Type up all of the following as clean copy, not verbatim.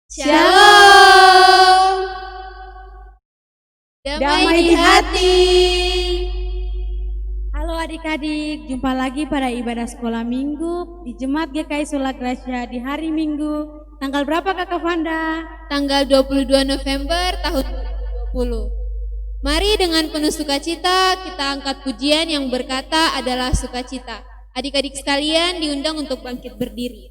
Shalom, damai Damai di di hati. Halo adik-adik, jumpa lagi pada ibadah sekolah minggu di Jemaat GKI Sola Gracia di hari Minggu. Tanggal berapa Kakak Vanda? Tanggal 22 November tahun 2020. Mari dengan penuh sukacita kita angkat pujian yang berkata adalah sukacita. Adik-adik sekalian diundang untuk bangkit berdiri.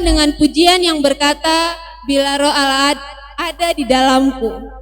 Dengan pujian yang berkata, bila roh Allah ada di dalamku.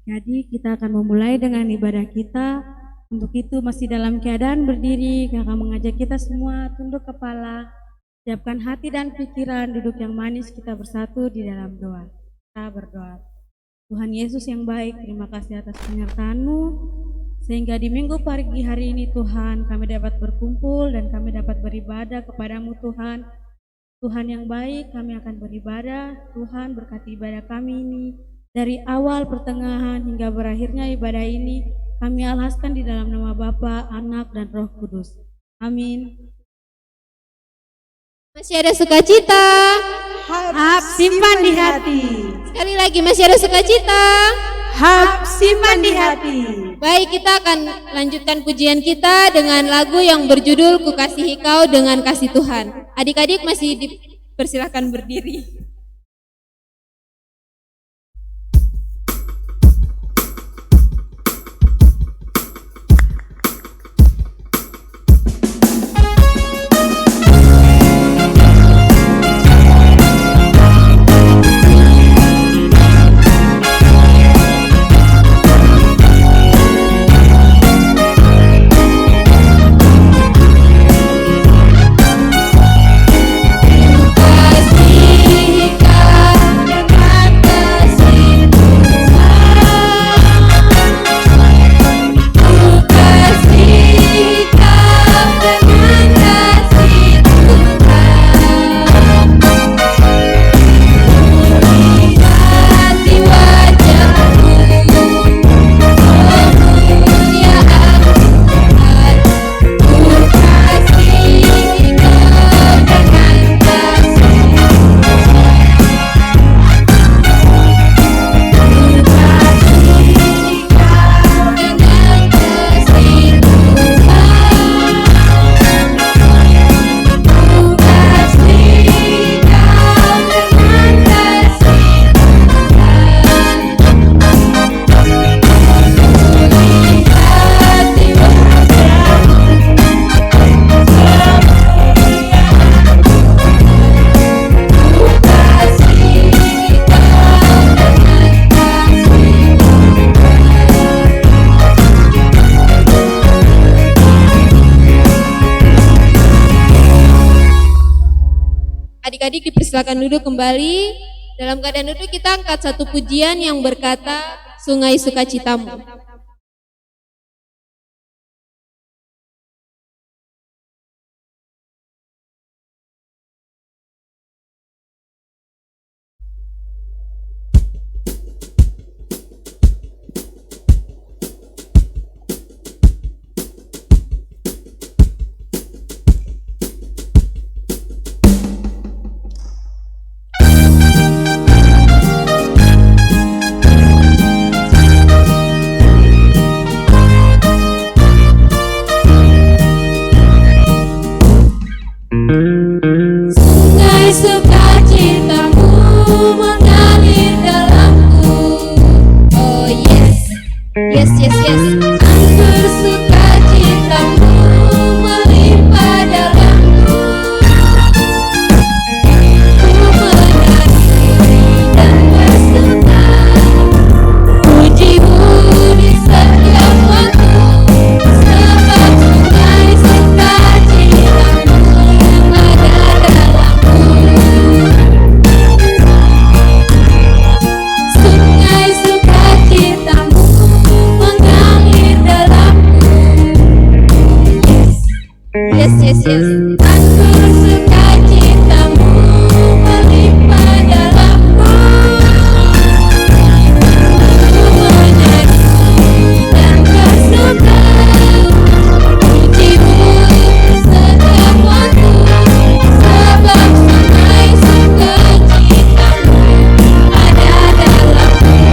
Jadi kita akan memulai dengan ibadah kita. Untuk itu masih dalam keadaan berdiri, Kakak mengajak kita semua tunduk kepala, siapkan hati dan pikiran, duduk yang manis, kita bersatu di dalam doa. Kita berdoa. Tuhan Yesus yang baik, terima kasih atas penyertaan-Mu, sehingga di minggu pagi hari ini Tuhan kami dapat berkumpul dan kami dapat beribadah kepadamu Tuhan. Tuhan yang baik, kami akan beribadah. Tuhan berkati ibadah kami ini. Dari awal, pertengahan, hingga berakhirnya ibadah ini, kami alaskan di dalam nama Bapa, Anak, dan Roh Kudus. Amin. Masih ada sukacita. Harap simpan di hati. Sekali lagi, masih ada sukacita. Harap simpan di hati. Baik, kita akan lanjutkan pujian kita dengan lagu yang berjudul Ku Kasihi Kau dengan Kasih Tuhan. Adik-adik masih dipersilahkan berdiri. Adik-adik dipersilakan duduk kembali. Dalam keadaan duduk kita angkat satu pujian yang berkata Sungai Sukacitamu. Sungai sukacitamu mengalir dalamku. Oh yes, yes, yes, yes. Anggur sukacitamu melimpah dalamku. Ku menari dan bersuka, pujimu di setiap waktu. Sebab sungai sukacitamu ada dalamku. Sungai sukacitamu mengalir dalamku. Yes, yes, yes, yes. Anggur sukacitamu melimpah dalamku. Ku menari dan bersuka, pujimu setiap waktu. Sebab sungai sukacitamu ada dalamku.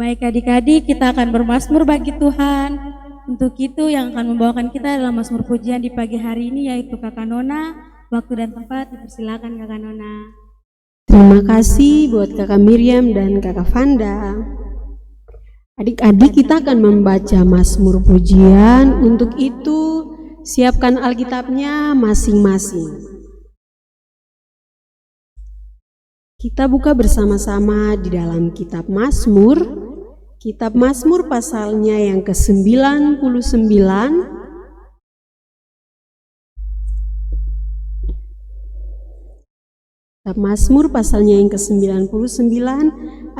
Baik adik-adik, kita akan bermazmur bagi Tuhan. Untuk itu yang akan membawakan kita adalah mazmur pujian di pagi hari ini yaitu Kakak Nona. Waktu dan tempat dipersilakan Kakak Nona. Terima kasih buat Kakak Miriam dan Kakak Fanda. Adik-adik, kita akan membaca mazmur pujian. Untuk itu siapkan Alkitabnya masing-masing. Kita buka bersama-sama di dalam kitab Mazmur. Kitab Mazmur pasalnya yang ke-99. Kitab Mazmur pasalnya yang ke-99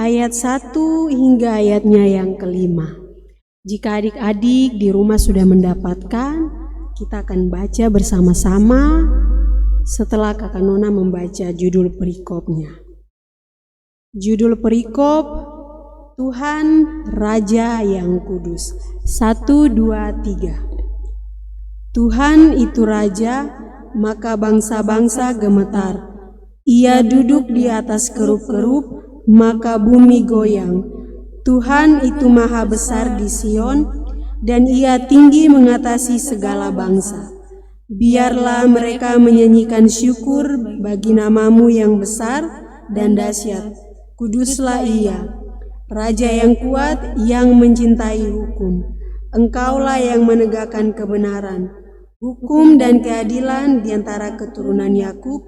ayat 1 hingga ayatnya yang ke-5. Jika adik-adik di rumah sudah mendapatkan, kita akan baca bersama-sama setelah Kakak Nona membaca judul perikopnya. Judul perikop, Tuhan Raja yang Kudus. 1, 2, 3. Tuhan itu Raja, maka bangsa-bangsa gemetar. Ia duduk di atas kerup-kerup, maka bumi goyang. Tuhan itu maha besar di Sion, dan ia tinggi mengatasi segala bangsa. Biarlah mereka menyanyikan syukur bagi namamu yang besar dan dahsyat. Kuduslah ia. Raja yang kuat yang mencintai hukum. Engkaulah yang menegakkan kebenaran, hukum dan keadilan di antara keturunan Yakub.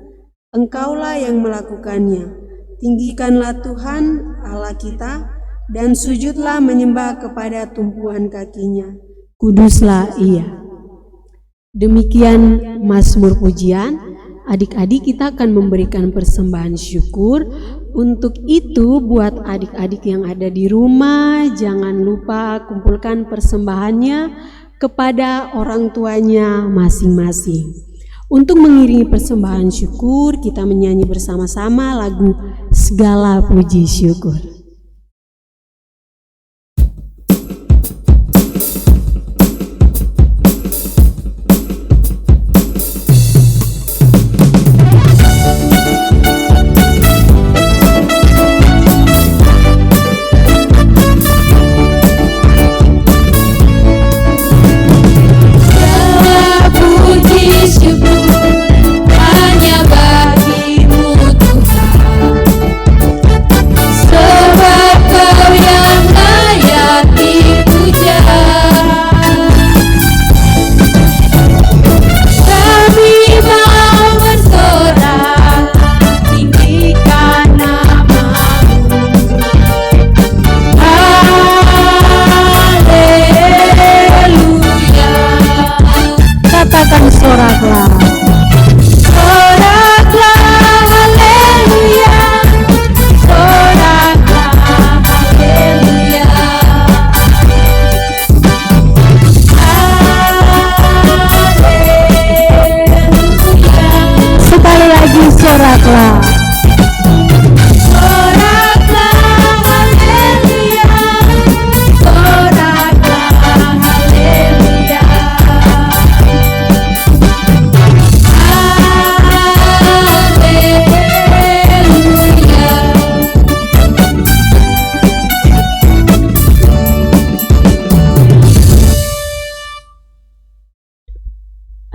Engkaulah yang melakukannya. Tinggikanlah Tuhan Allah kita dan sujudlah menyembah kepada tumpuan kakinya. Kuduslah ia. Demikian mazmur pujian. Adik-adik, kita akan memberikan persembahan syukur. Untuk itu buat adik-adik yang ada di rumah, jangan lupa kumpulkan persembahannya kepada orang tuanya masing-masing. Untuk mengiringi persembahan syukur, kita menyanyi bersama-sama lagu Segala Puji Syukur.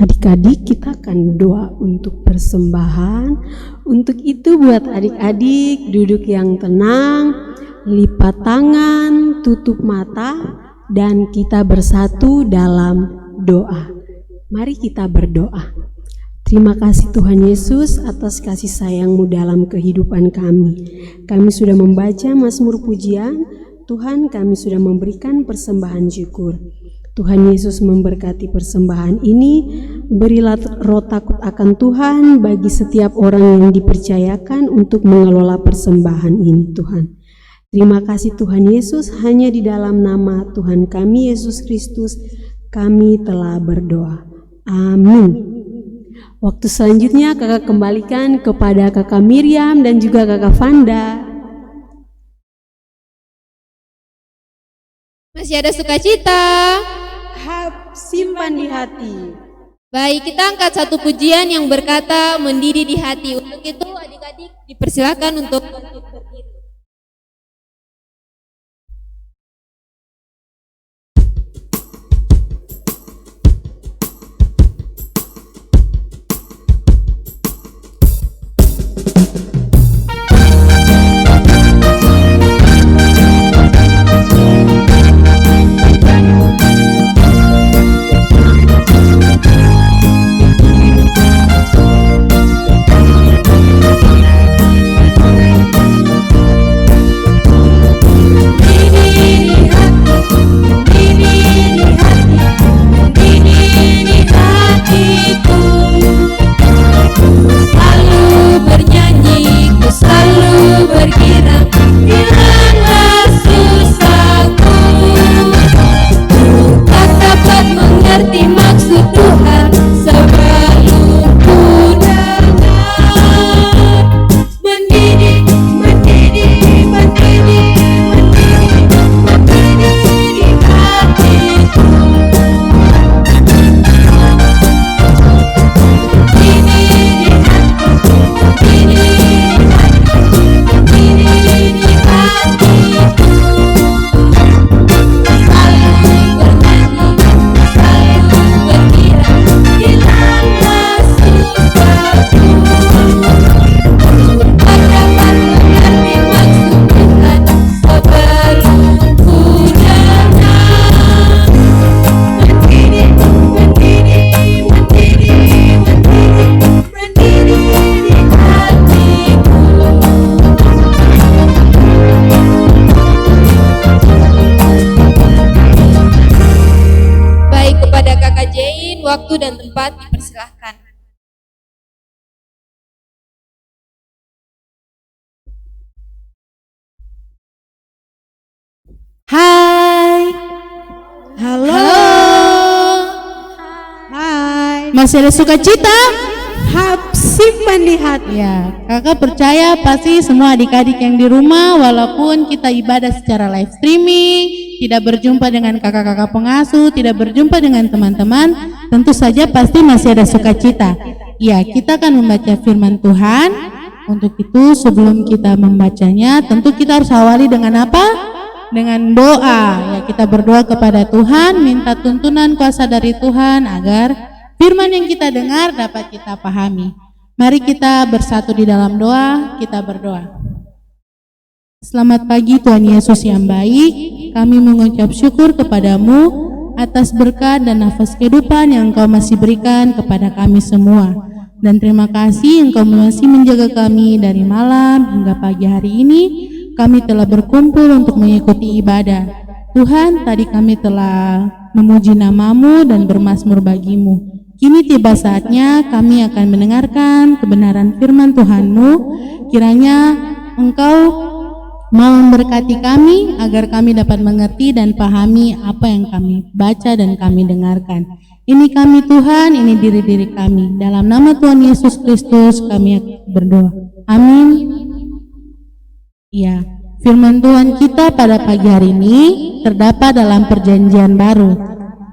Adik-adik, kita akan doa untuk persembahan. Untuk itu buat adik-adik duduk yang tenang, lipat tangan, tutup mata, dan kita bersatu dalam doa. Mari kita berdoa. Terima kasih Tuhan Yesus atas kasih sayang-Mu dalam kehidupan kami. Kami sudah membaca mazmur pujian, Tuhan, kami sudah memberikan persembahan syukur. Tuhan Yesus memberkati persembahan ini. Berilah roh takut akan Tuhan bagi setiap orang yang dipercayakan untuk mengelola persembahan ini, Tuhan. Terima kasih Tuhan Yesus, hanya di dalam nama Tuhan kami Yesus Kristus kami telah berdoa. Amin. Waktu selanjutnya kakak kembalikan kepada kakak Miriam dan juga kakak Fanda. Masih ada sukacita. Simpan di hati. Baik, kita angkat satu pujian yang berkata mendidih di hati. Untuk itu adik-adik dipersilakan untuk bangkit berdiri. tempat, dipersilahkan. Hai. Halo. Halo. Hai. Masih ada sukacita? Simpan di hati. Ya, kakak percaya pasti semua adik-adik yang di rumah, walaupun kita ibadah secara live streaming, tidak berjumpa dengan kakak-kakak pengasuh, tidak berjumpa dengan teman-teman, tentu saja pasti masih ada sukacita. Ya, kita akan membaca firman Tuhan. Untuk itu sebelum kita membacanya, tentu kita harus awali dengan apa? Dengan doa. Ya, kita berdoa kepada Tuhan, minta tuntunan kuasa dari Tuhan agar firman yang kita dengar dapat kita pahami. Mari kita bersatu di dalam doa, kita berdoa. Selamat pagi Tuhan Yesus yang baik, kami mengucap syukur kepadamu atas berkat dan nafas kehidupan yang Engkau masih berikan kepada kami semua. Dan terima kasih Engkau masih menjaga kami dari malam hingga pagi hari ini, kami telah berkumpul untuk mengikuti ibadah. Tuhan, tadi kami telah memuji nama-Mu dan bermazmur bagi-Mu. Kini tiba saatnya kami akan mendengarkan kebenaran firman Tuhan-Mu. Kiranya Engkau mau memberkati kami agar kami dapat mengerti dan pahami apa yang kami baca dan kami dengarkan. Ini kami Tuhan, ini diri-diri kami. Dalam nama Tuhan Yesus Kristus kami berdoa. Amin. Ya, firman Tuhan kita pada pagi hari ini terdapat dalam perjanjian baru,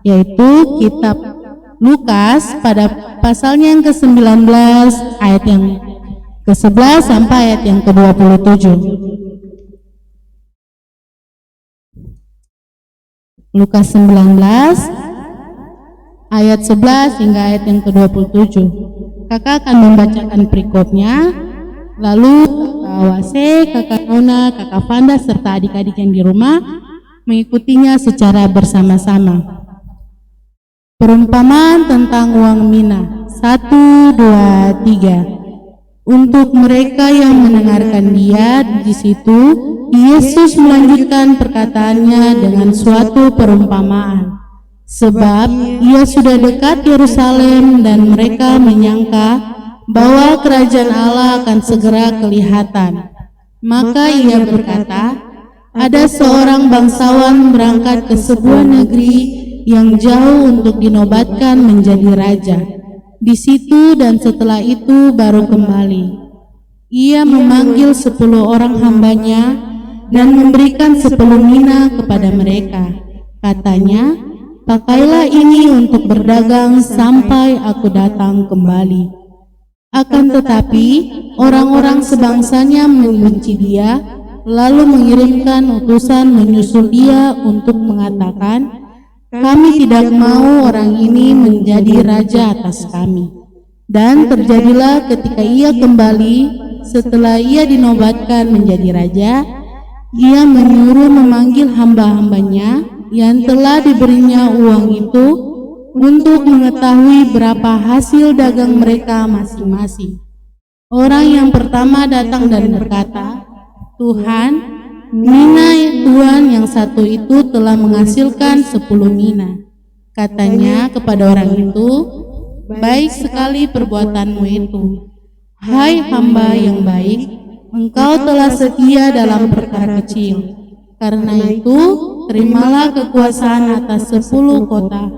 yaitu kitab Lukas pada pasalnya yang ke-19 ayat yang ke-11 sampai ayat yang ke-27. Lukas 19 ayat 11 hingga ayat yang ke-27. Kakak akan membacakan perikopnya, lalu Kakak Wase, Kakak Nona, Kakak Fanda serta adik-adik yang di rumah mengikutinya secara bersama-sama. Perumpamaan tentang uang mina. 1, 2, 3. Untuk mereka yang mendengarkan dia di situ, Yesus melanjutkan perkataannya dengan suatu perumpamaan. Sebab ia sudah dekat Yerusalem dan mereka menyangka bahwa kerajaan Allah akan segera kelihatan. Maka ia berkata, ada seorang bangsawan berangkat ke sebuah negeri yang jauh untuk dinobatkan menjadi raja. Di situ dan setelah itu baru kembali. Ia memanggil 10 orang hambanya dan memberikan 10 mina kepada mereka. Katanya, pakailah ini untuk berdagang sampai aku datang kembali. Akan tetapi, orang-orang sebangsanya membenci dia, lalu mengirimkan utusan menyusul dia untuk mengatakan, kami tidak mau orang ini menjadi raja atas kami. Dan terjadilah ketika ia kembali, setelah ia dinobatkan menjadi raja, ia menyuruh memanggil hamba-hambanya yang telah diberinya uang itu untuk mengetahui berapa hasil dagang mereka masing-masing. Orang yang pertama datang dan berkata, Tuhan, mina Tuhan yang satu itu telah menghasilkan 10 mina. Katanya kepada orang itu, baik sekali perbuatanmu itu. Hai hamba yang baik, engkau telah setia dalam perkara kecil. Karena itu, terimalah kekuasaan atas 10 kota.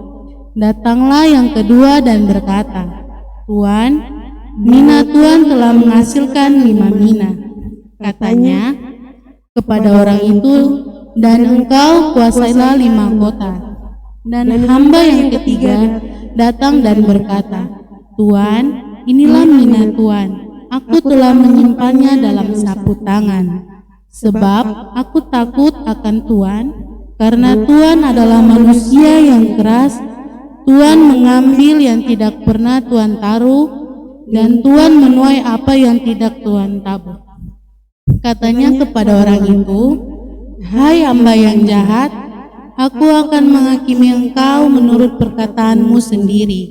Datanglah yang kedua dan berkata, Tuan, mina Tuhan telah menghasilkan 5 mina. Katanya kepada orang itu, dan engkau kuasailah 5 kota. Dan hamba yang ketiga datang dan berkata, Tuan, inilah mina Tuan. Aku telah menyimpannya dalam sapu tangan. Sebab aku takut akan Tuan, karena Tuan adalah manusia yang keras. Tuan mengambil yang tidak pernah Tuan taruh, dan Tuan menuai apa yang tidak Tuan tabur. Katanya kepada orang itu, hai hamba yang jahat, aku akan menghakimi engkau menurut perkataanmu sendiri.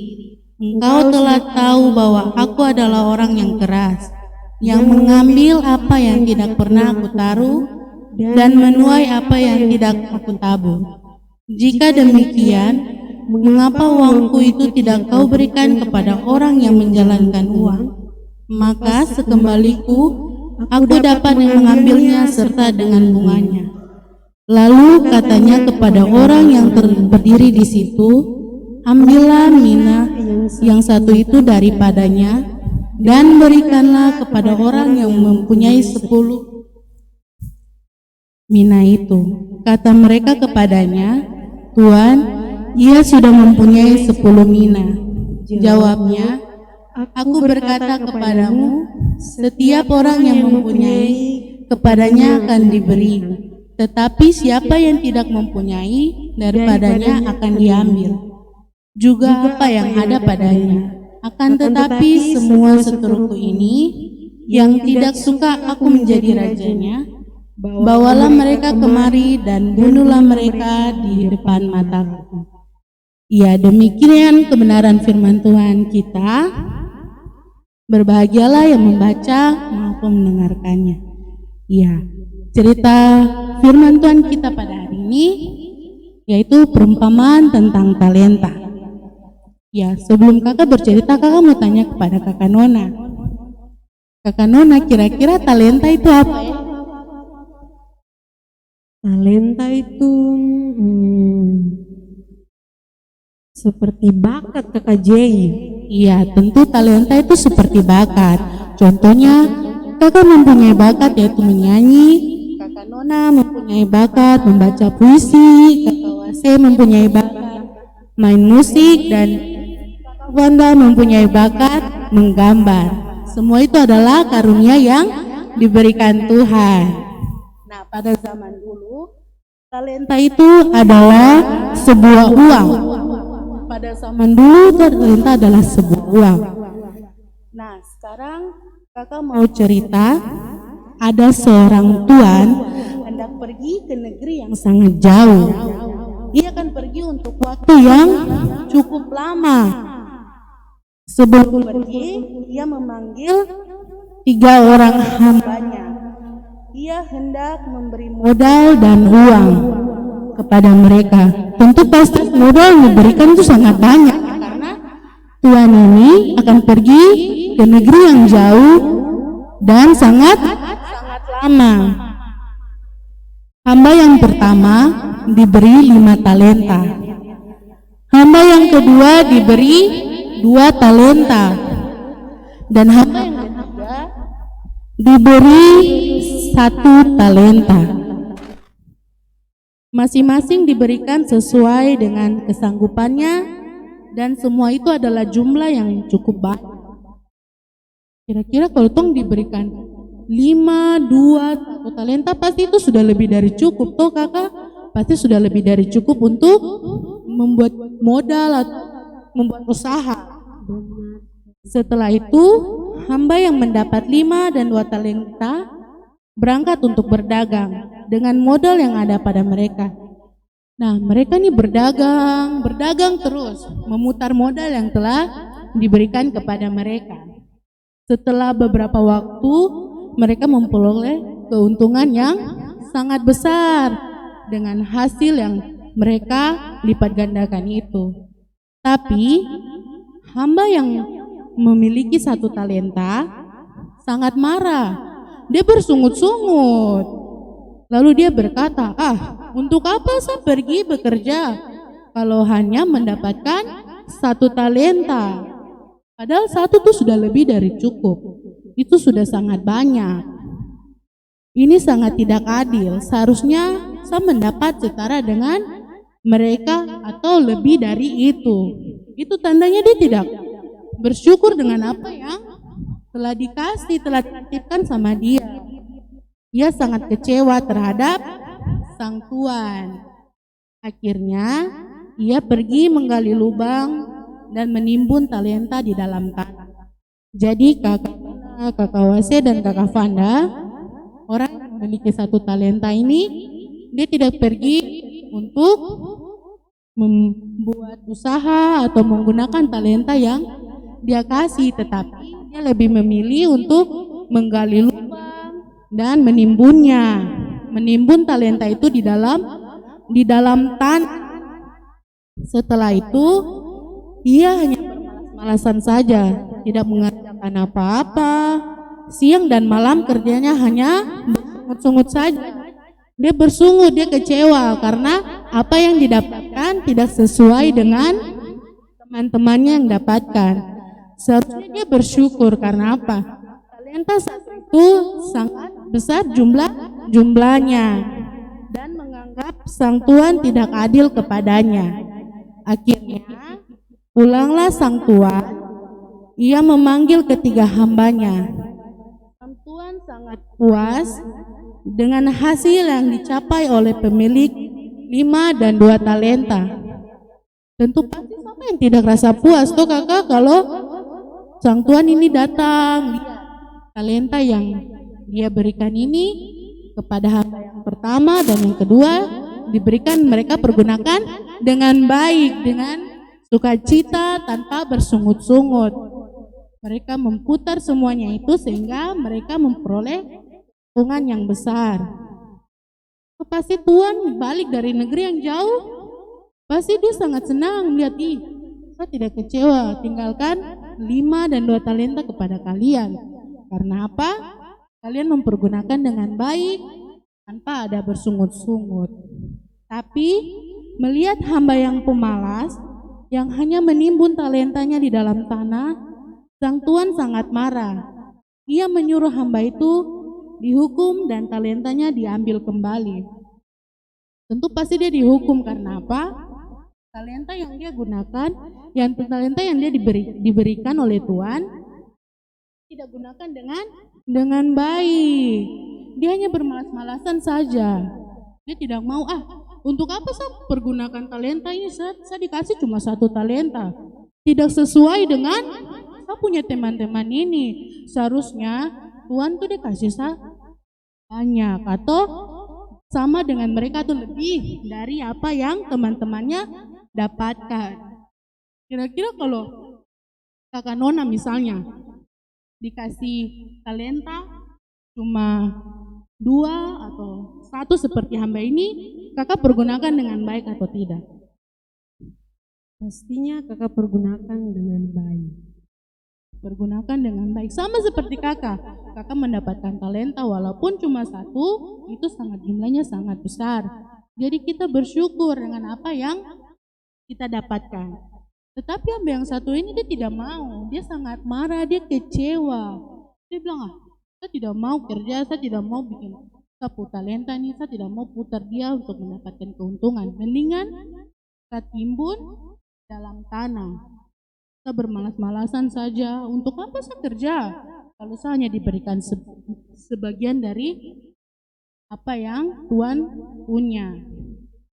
Engkau telah tahu bahwa aku adalah orang yang keras, yang mengambil apa yang tidak pernah aku taruh, dan menuai apa yang tidak aku tabur. Jika demikian, mengapa uangku itu tidak kau berikan kepada orang yang menjalankan uang? Maka sekembaliku, aku dapat mengambilnya serta dengan bunganya. Lalu katanya kepada orang yang berdiri di situ, ambillah mina yang satu itu daripadanya, dan berikanlah kepada orang yang mempunyai 10 mina itu. Kata mereka kepadanya, Tuan, ia sudah mempunyai 10 mina. Jawabnya, aku berkata kepadamu, setiap orang yang mempunyai, kepadanya akan diberi. Tetapi siapa yang tidak mempunyai, daripadanya akan diambil juga apa yang ada padanya. Akan tetapi semua seteruku ini, yang tidak suka aku menjadi rajanya, bawalah mereka kemari dan bunuhlah mereka di depan mataku. Ya, demikian kebenaran firman Tuhan kita. Berbahagialah yang membaca maupun mendengarkannya. Ya, cerita firman Tuhan kita pada hari ini yaitu perumpamaan tentang talenta. Ya, sebelum kakak bercerita, kakak mau tanya kepada kakak Nona. Kakak Nona, kira-kira talenta itu apa ya? Talenta itu seperti bakat kakak Jay. Iya, tentu talenta itu seperti bakat. Contohnya, kakak mempunyai bakat yaitu menyanyi, kakak Nona mempunyai bakat membaca puisi, kakak Wase mempunyai bakat main musik, dan kakak Wanda mempunyai bakat menggambar. Semua itu adalah karunia yang diberikan Tuhan. Nah, pada zaman dulu, talenta itu adalah sebuah uang. Pada zaman dulu talenta adalah sebuah uang. Nah, sekarang kakak mau cerita, ada seorang tuan hendak pergi ke negeri yang sangat jauh. Ia akan pergi untuk waktu yang cukup lama. Sebelum pergi, ia memanggil 3 orang hambanya. Ia hendak memberi modal dan uang kepada mereka. Tentu pasti modal yang diberikan itu sangat banyak, karena tuan ini akan pergi ke negeri yang jauh dan sangat lama. Hamba yang pertama diberi 5 talenta. Hamba yang kedua diberi 2 talenta. Dan hamba yang ketiga diberi 1 talenta. Masing-masing diberikan sesuai dengan kesanggupannya, dan semua itu adalah jumlah yang cukup banyak. Kira-kira kalau tong diberikan 5, 2, 1 talenta, pasti itu sudah lebih dari cukup. Toh kakak, pasti sudah lebih dari cukup untuk membuat modal atau membuat usaha. Setelah itu, hamba yang mendapat 5 dan 2 talenta berangkat untuk berdagang dengan modal yang ada pada mereka. Nah, mereka ini berdagang terus, memutar modal yang telah diberikan kepada mereka. Setelah beberapa waktu, mereka memperoleh keuntungan yang sangat besar dengan hasil yang mereka lipat gandakan itu. Tapi, hamba yang memiliki 1 talenta sangat marah. Dia bersungut-sungut. Lalu dia berkata, untuk apa saya pergi bekerja kalau hanya mendapatkan 1 talenta? Padahal 1 itu sudah lebih dari cukup. Itu sudah sangat banyak. Ini sangat tidak adil. Seharusnya saya mendapat setara dengan mereka atau lebih dari itu. Itu tandanya dia tidak bersyukur dengan apa yang telah dikasih, telah dititipkan sama dia. Ia sangat kecewa terhadap sang tuan. Akhirnya ia pergi menggali lubang dan menimbun talenta di dalam tanah. Jadi kakak Wase dan kakak Vanda, orang yang memiliki 1 talenta ini, dia tidak pergi untuk membuat usaha atau menggunakan talenta yang dia kasih, tetapi dia lebih memilih untuk menggali lubang dan menimbunnya. Menimbun talenta itu di dalam tanah. Setelah itu ia hanya bermalas-malasan saja, tidak mengerjakan apa-apa. Siang dan malam kerjanya hanya bersungut-sungut saja. Dia bersungut, dia kecewa karena apa yang didapatkan tidak sesuai dengan teman-temannya yang dapatkan. Seharusnya dia bersyukur karena apa? Talenta satu itu sangat besar jumlahnya dan menganggap sang tuan tidak adil kepadanya. Akhirnya pulanglah sang tuan. Ia memanggil ketiga hambanya. Sang tuan sangat puas dengan hasil yang dicapai oleh pemilik 5 dan 2 talenta. Tentu pasti siapa yang tidak rasa puas tuh kakak kalau sang tuan ini datang, lihat talenta yang dia berikan ini kepada hamba yang pertama dan yang kedua diberikan, mereka pergunakan dengan baik, dengan sukacita tanpa bersungut-sungut. Mereka memutar semuanya itu sehingga mereka memperoleh keuntungan yang besar. Pasti tuan balik dari negeri yang jauh, pasti dia sangat senang melihat, saya tidak kecewa tinggalkan 5 dan 2 talenta kepada kalian. Karena apa? Kalian mempergunakan dengan baik tanpa ada bersungut-sungut. Tapi melihat hamba yang pemalas yang hanya menimbun talentanya di dalam tanah, sang tuan sangat marah. Ia menyuruh hamba itu dihukum dan talentanya diambil kembali. Tentu pasti dia dihukum karena apa? Talenta yang dia gunakan, talenta yang dia diberikan oleh Tuhan tidak gunakan dengan baik. Dia hanya bermalas-malasan saja. Dia tidak mau, untuk apa saya pergunakan talenta ini? Saya dikasih cuma 1 talenta. Tidak sesuai dengan saya punya teman-teman ini. Seharusnya Tuhan tuh dikasih saya banyak atau sama dengan mereka tuh lebih dari apa yang teman-temannya dapatkan. Kira-kira kalau kakak Nona misalnya dikasih talenta cuma 2 atau 1 seperti hamba ini, kakak pergunakan dengan baik atau tidak? Pastinya kakak pergunakan dengan baik. Pergunakan dengan baik. Sama seperti kakak mendapatkan talenta walaupun cuma 1, itu sangat jumlahnya sangat besar. Jadi kita bersyukur dengan apa yang kita dapatkan. Tetapi hamba yang satu ini dia tidak mau, dia sangat marah, dia kecewa. Dia bilang, saya tidak mau kerja, saya tidak mau bikin sapu talenta ini, saya tidak mau putar dia untuk mendapatkan keuntungan. Mendingan kita timbun dalam tanah. Kita bermalas-malasan saja. Untuk apa saya kerja? Kalau saya hanya diberikan sebagian dari apa yang Tuhan punya.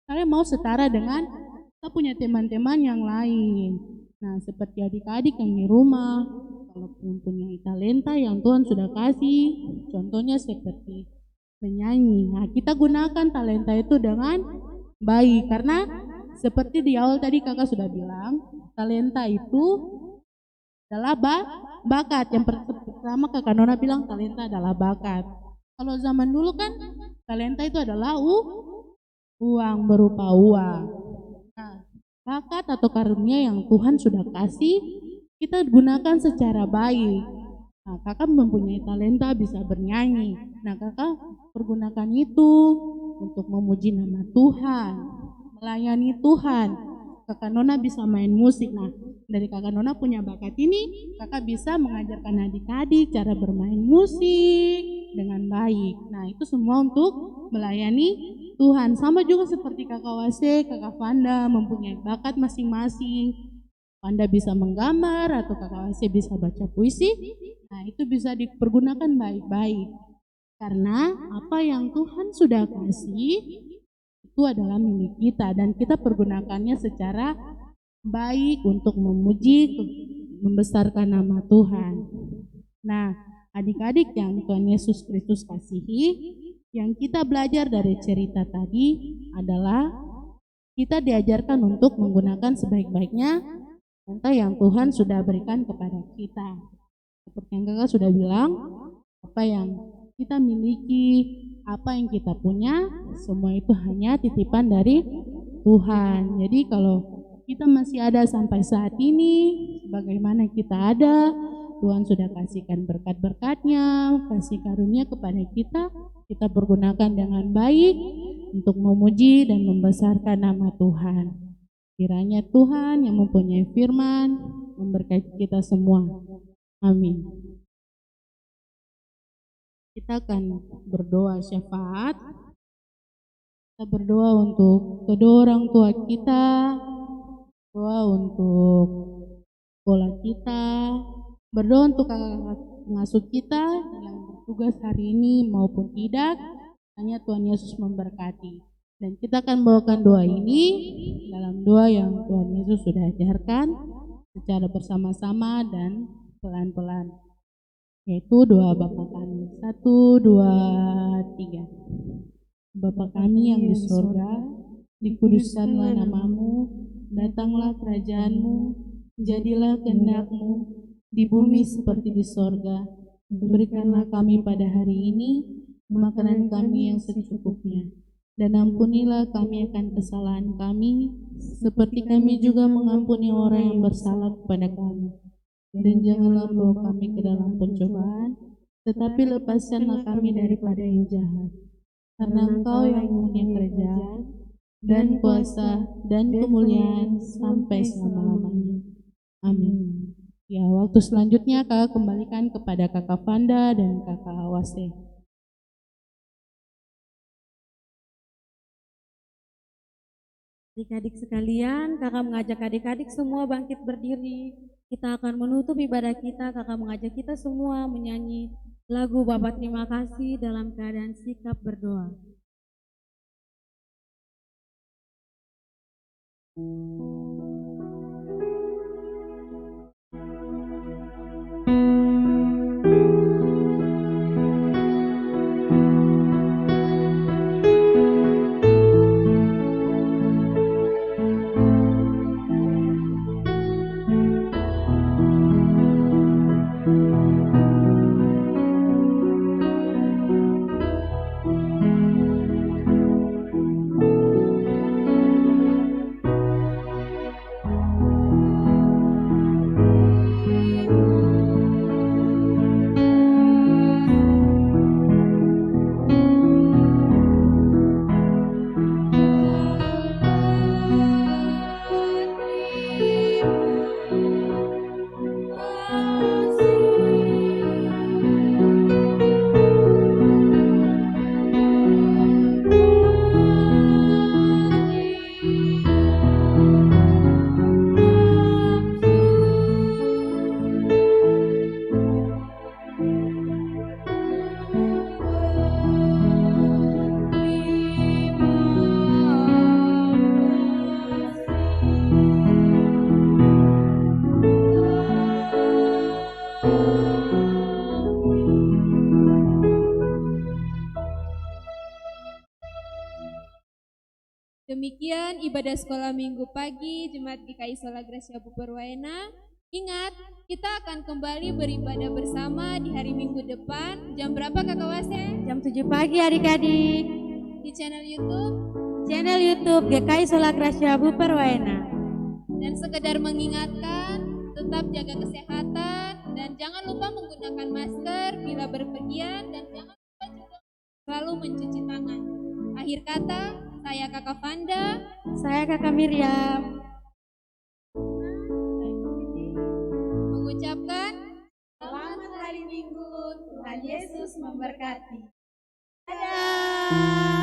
Saya mau setara dengan saya punya teman-teman yang lain. Nah, seperti adik-adik yang di rumah, kalau mempunyai talenta yang Tuhan sudah kasih, contohnya seperti menyanyi. Nah, kita gunakan talenta itu dengan baik, karena seperti di awal tadi kakak sudah bilang, talenta itu adalah bakat. Yang pertama kakak Nona bilang talenta adalah bakat. Kalau zaman dulu kan talenta itu adalah uang, berupa uang. Nah, bakat atau karunia yang Tuhan sudah kasih, kita gunakan secara baik. Nah, kakak mempunyai talenta bisa bernyanyi. Nah, kakak pergunakan itu untuk memuji nama Tuhan, melayani Tuhan. Kakak Nona bisa main musik. Nah, dari kakak Nona punya bakat ini, kakak bisa mengajarkan adik-adik cara bermain musik dengan baik. Nah, itu semua untuk melayani Tuhan. Sama juga seperti kakak Wase, kakak Fanda mempunyai bakat masing-masing. Fanda bisa menggambar atau kakak Wase bisa baca puisi. Nah, itu bisa dipergunakan baik-baik. Karena apa yang Tuhan sudah kasih itu adalah milik kita dan kita pergunakannya secara baik untuk memuji, membesarkan nama Tuhan. Nah, adik-adik yang Tuhan Yesus Kristus kasihi, yang kita belajar dari cerita tadi adalah kita diajarkan untuk menggunakan sebaik-baiknya talenta yang Tuhan sudah berikan kepada kita. Seperti yang kakak sudah bilang, apa yang kita miliki, apa yang kita punya, semua itu hanya titipan dari Tuhan. Jadi kalau kita masih ada sampai saat ini, bagaimana kita ada, Tuhan sudah kasihkan berkat-berkat-Nya, kasih karunia kepada kita pergunakan dengan baik untuk memuji dan membesarkan nama Tuhan. Kiranya Tuhan yang mempunyai firman memberkati kita semua. Amin. Kita akan berdoa syafaat. Kita berdoa untuk kedua orang tua kita, doa untuk sekolah kita, berdoa untuk kakak pengasuh kita yang bertugas hari ini maupun tidak. Hanya Tuhan Yesus memberkati. Dan kita akan bawakan doa ini dalam doa yang Tuhan Yesus sudah ajarkan secara bersama-sama dan pelan-pelan. Yaitu doa Bapa kami. 1, 2, 3. Bapa kami yang di surga, dikuduskanlah namamu, datanglah kerajaanmu, jadilah kehendak-Mu di bumi seperti di sorga. Berikanlah kami pada hari ini makanan kami yang secukupnya, dan ampunilah kami akan kesalahan kami, seperti kami juga mengampuni orang yang bersalah kepada kami. Dan janganlah bawa kami ke dalam pencobaan, tetapi lepaskanlah kami daripada yang jahat. Karena Engkau yang mempunyai kerajaan, dan kuasa, dan kemuliaan sampai selama-lamanya. Amin. Ya, waktu selanjutnya kakak kembalikan kepada kakak Fanda dan kakak Wase. Adik-adik sekalian, kakak mengajak adik-adik semua bangkit berdiri. Kita akan menutup ibadah kita, kakak mengajak kita semua menyanyi lagu Bapa Terima Kasih dalam keadaan sikap berdoa. Demikian ibadah sekolah minggu pagi Jemaat GKI Sola Gracia Buperwaena. Ingat, kita akan kembali beribadah bersama di hari Minggu depan. Jam berapa Kakak Wase? Jam 7 pagi adik-adik. Di channel YouTube. Channel YouTube GKI Sola Gracia Buperwaena. Dan sekedar mengingatkan, tetap jaga kesehatan dan jangan lupa menggunakan masker bila berpergian dan jangan lupa juga selalu mencuci tangan. Akhir kata, saya Kakak Fanda. Saya Kakak Miriam. Mengucapkan selamat hari Minggu, Tuhan Yesus memberkati. Dadah.